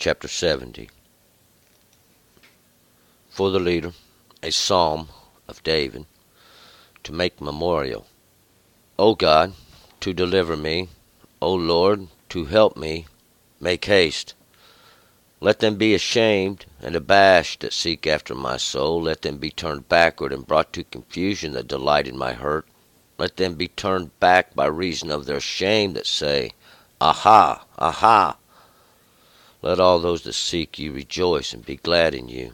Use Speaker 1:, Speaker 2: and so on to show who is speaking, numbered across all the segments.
Speaker 1: chapter 70. For the leader, a psalm of David, to make memorial. O God, to deliver me. O Lord, to help me. Make haste. Let them be ashamed and abashed that seek after my soul. Let them be turned backward and brought to confusion that delight in my hurt. Let them be turned back by reason of their shame that say, Aha, aha. Let all those that seek you rejoice and be glad in you.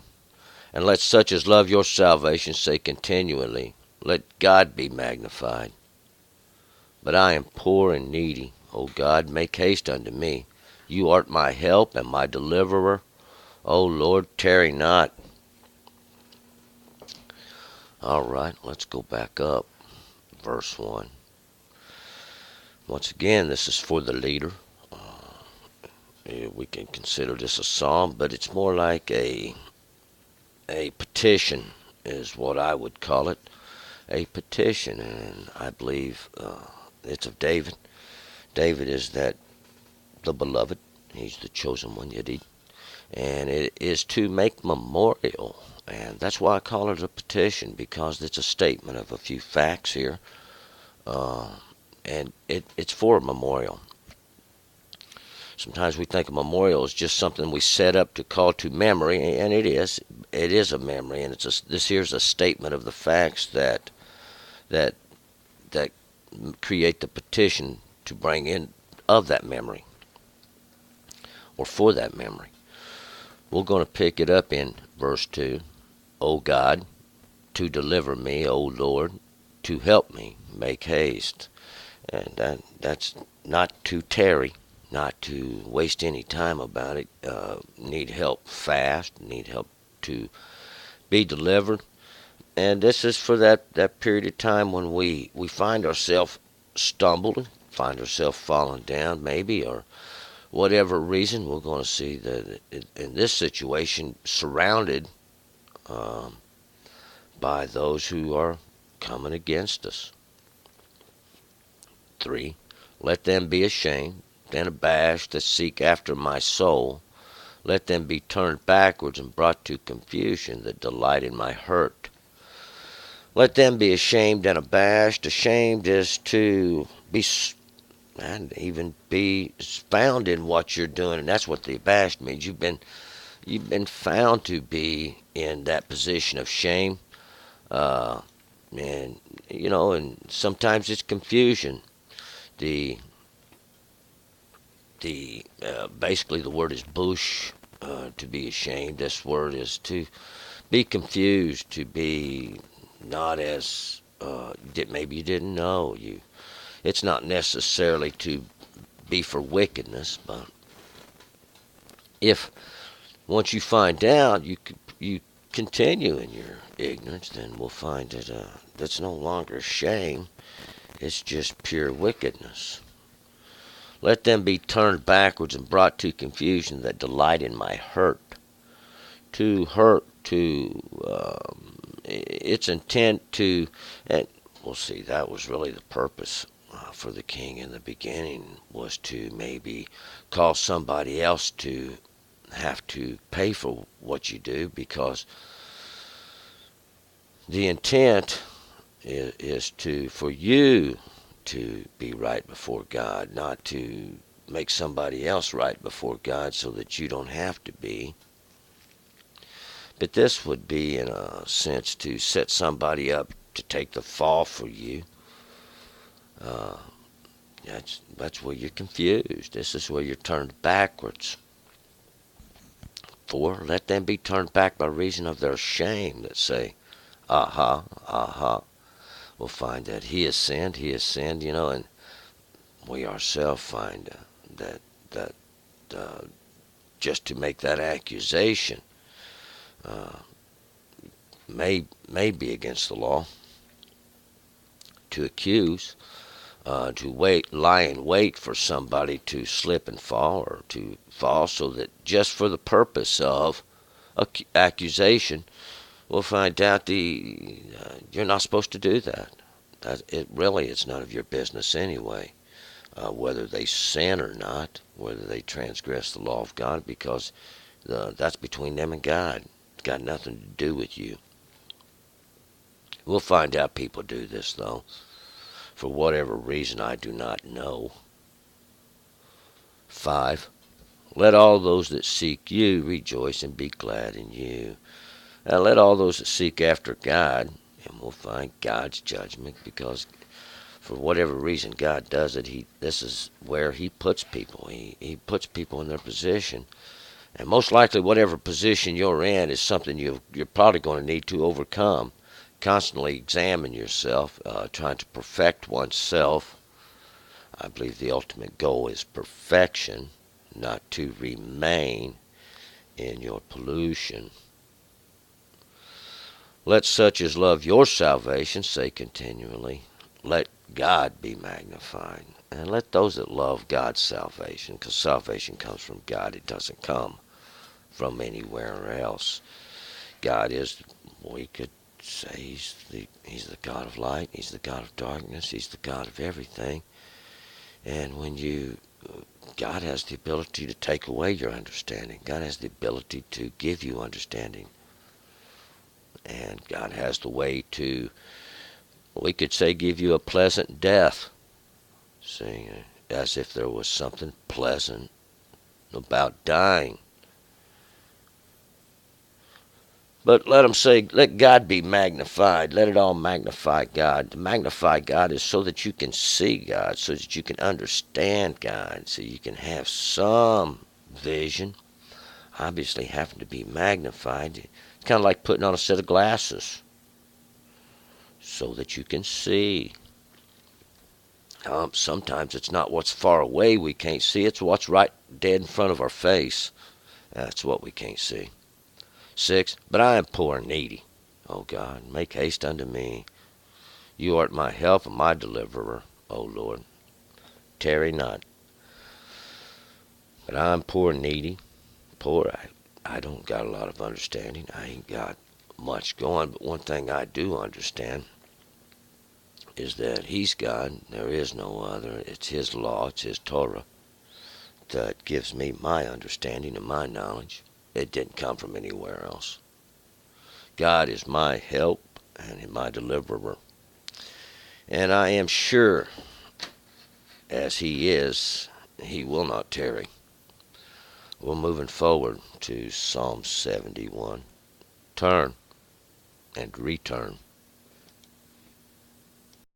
Speaker 1: And let such as love your salvation say continually, Let God be magnified. But I am poor and needy. O God, make haste unto me. You art my help and my deliverer. O Lord, tarry not. All right, let's go back up. Verse 1. Once again, this is for the leader. We can consider this a psalm, but it's more like a petition is what I would call it. A petition, and I believe it's of David. David is the beloved. He's the chosen one, Yedid. And it is to make memorial. And that's why I call it a petition, because it's a statement of a few facts here. And it's for a memorial. Sometimes we think a memorial is just something we set up to call to memory, and it is. It is a memory, and this here's a statement of the facts that create the petition to bring in of that memory, or for that memory. We're going to pick it up in verse 2. O God, to deliver me, O Lord, to help me, make haste. And that's not to tarry, not to waste any time about it. Need help fast, need help to be delivered. And this is for that period of time when we find ourselves stumbling, find ourselves falling down maybe, or whatever reason. We're going to see that in this situation, surrounded by those who are coming against us. 3. Let them be ashamed and abashed that seek after my soul. Let them be turned backwards and brought to confusion that delight in my hurt. Let them be ashamed and abashed. Ashamed is to be and even be found in what you're doing, and that's what the abashed means. You've been found to be in that position of shame, and sometimes it's confusion. The basically the word is bush, to be ashamed. This word is to be confused, to be not as maybe you didn't know. It's not necessarily to be for wickedness, but if once you find out you continue in your ignorance, then we'll find that that's no longer shame. It's just pure wickedness. Let them be turned backwards and brought to confusion that delight in my hurt. To hurt, its intent to, and we'll see, that was really the purpose for the king in the beginning, was to maybe cause somebody else to have to pay for what you do, because the intent is for you to be right before God, not to make somebody else right before God so that you don't have to be. But this would be, in a sense, to set somebody up to take the fall for you. That's where you're confused. This is where you're turned backwards. 4. Let them be turned back by reason of their shame that say, Aha, aha. We'll find that he has sinned, and we ourselves find that just to make that accusation may be against the law. To accuse, to lie in wait for somebody to slip and fall, or to fall, so that just for the purpose of accusation, we'll find out you're not supposed to do that. It's none of your business anyway. whether they sin or not, whether they transgress the law of God, because that's between them and God. It's got nothing to do with you. We'll find out people do this, though, for whatever reason I do not know. 5. Let all those that seek you rejoice and be glad in you. Now let all those that seek after God, and we'll find God's judgment, because for whatever reason God does it. This is where He puts people. He puts people in their position. And most likely whatever position you're in is something you're probably going to need to overcome. Constantly examine yourself, trying to perfect oneself. I believe the ultimate goal is perfection, not to remain in your pollution. Let such as love your salvation say continually, let God be magnified. And let those that love God's salvation, because salvation comes from God, it doesn't come from anywhere else. God is, we could say, He's the God of light, He's the God of darkness, He's the God of everything. And God has the ability to take away your understanding. God has the ability to give you understanding. And God has the way to, we could say, give you a pleasant death. See, as if there was something pleasant about dying. But let God be magnified. Let it all magnify God. To magnify God is so that you can see God, so that you can understand God, so you can have some vision. Obviously, having to be magnified, it's kind of like putting on a set of glasses so that you can see. Sometimes it's not what's far away we can't see, it's what's right dead in front of our face. That's what we can't see. 6. But I am poor and needy. O God, make haste unto me. You art my help and my deliverer, O Lord. Tarry not. But I am poor and needy. Poor, I don't got a lot of understanding. I ain't got much going, but one thing I do understand is that He's God. There is no other. It's His law. It's His Torah that gives me my understanding and my knowledge. It didn't come from anywhere else. God is my help and my deliverer. And I am sure, as He is, He will not tarry. We're moving forward to Psalm 71. Turn and return.